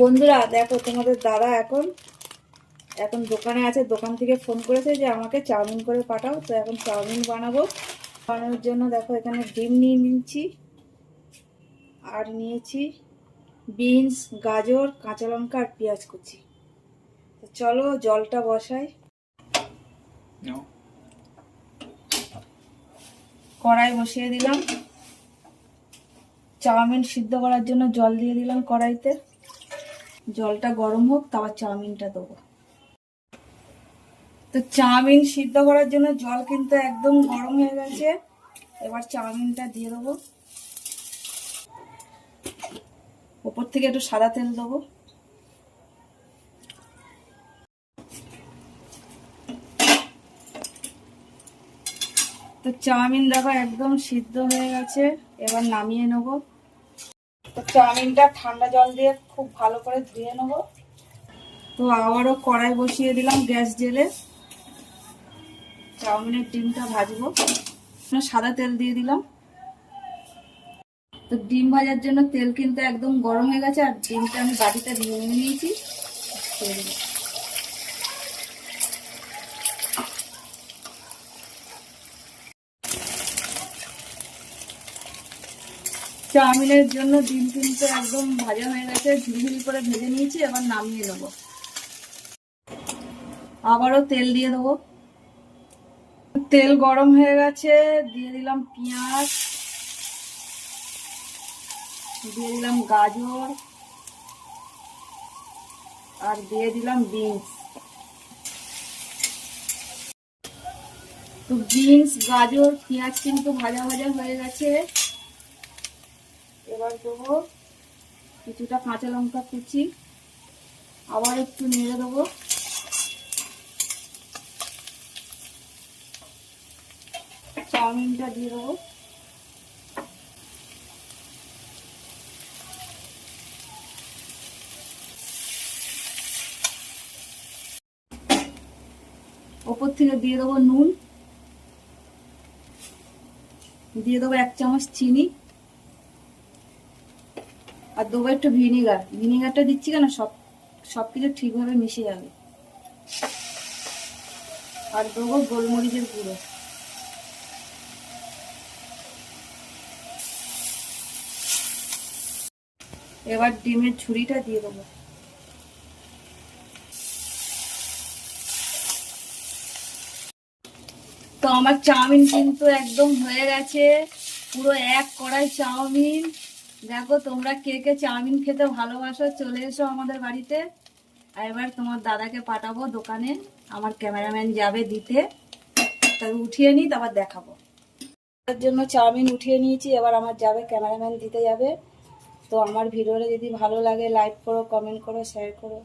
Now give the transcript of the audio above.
বন্ধুরা দেখো, তোমাদের দাদা এখন এখন দোকানে আছে। দোকান থেকে ফোন করেছে যে আমাকে চাউমিন করে পাঠাও। তো এখন চাউমিন বানাবো। বানানোর জন্য দেখো এখানে ডিম নিয়ে নিচ্ছি, আর নিয়েছি বিনস, গাজর, কাঁচা লঙ্কা আর পেঁয়াজ কুচি। তো চলো জলটা বসাই। কড়াই বসিয়ে দিলাম, চাউমিন সিদ্ধ করার জন্য জল দিয়ে দিলাম কড়াইতে। জলটা গরম হোক, তারপর চাউমিনটা দেবো। তো চাউমিন সিদ্ধ করার জন্য জল কিন্তু একদম গরম হয়ে গেছে। এবার চাউমিনটা দিয়ে দেবো। উপর থেকে একটু সাদা তেল দেবো। তো চাউমিন দেখো একদম সিদ্ধ হয়ে গেছে। এবার নামিয়ে নেব। তো চাউমিনটা ঠান্ডা জল দিয়ে খুব ভালো করে ধুয়ে নেব। তো আবারও কড়াই বসিয়ে দিলাম গ্যাস জেলে। চাউমিনের ডিমটা ভাজবো। সাদা তেল দিয়ে দিলাম। তো ডিম ভাজার জন্য তেল কিন্তু একদম গরম হয়ে গেছে, আর ডিমটা আমি বাটিতে ভেঙে নিয়েছি। চাউমিনের জন্য ডিম কিন্তু একদম ভাজা হয়ে গেছে, ঝুড়ি করে ভেজে নিয়েছি। এবার নামিয়ে নেবো। আবারও তেল দিয়ে দেবো। তেল গরম হয়ে গেছে, দিয়ে দিলাম পেঁয়াজ, দিয়ে দিলাম গাজর, আর দিয়ে দিলাম বিনস। তো বিনস, গাজর, পেঁয়াজ কিন্তু ভাজা ভাজা হয়ে গেছে। এবার দেবো কিছুটা কাঁচা লঙ্কা কুচি। আবার একটু নেড়ে দেবো। চাউমিনটা দিয়ে দেবো। ওপর থেকে দিয়ে দেবো নুন, দিয়ে দেবো 1 চামচ চিনি, আর দেবো একটু ভিনিগার। ভিনিগারটা দিচ্ছি কেন, সবকিছু ঠিকভাবে মিশে যাবে। আর দেবো গোলমরিচের গুঁড়ো। এবার ডিমের ঝুড়িটা দিয়ে দেবো। তো আমার চাউমিন কিন্তু একদম হয়ে গেছে, পুরো 1 কড়াই চাউমিন। দেখো তোমরা কে কে চাউমিন খেতে ভালোবাসো, চলে এসো আমাদের বাড়িতে। আর এবার তোমার দাদাকে পাঠাবো দোকানে, আমার ক্যামেরাম্যান যাবে দিতে। তাকে উঠিয়ে নিই, তারপর দেখাবো। তার জন্য চাউমিন উঠিয়ে নিয়েছি, এবার আমার যাবে ক্যামেরাম্যান দিতে যাবে। তো আমার ভিডিওটা যদি ভালো লাগে লাইক করো, কমেন্ট করো, শেয়ার করো।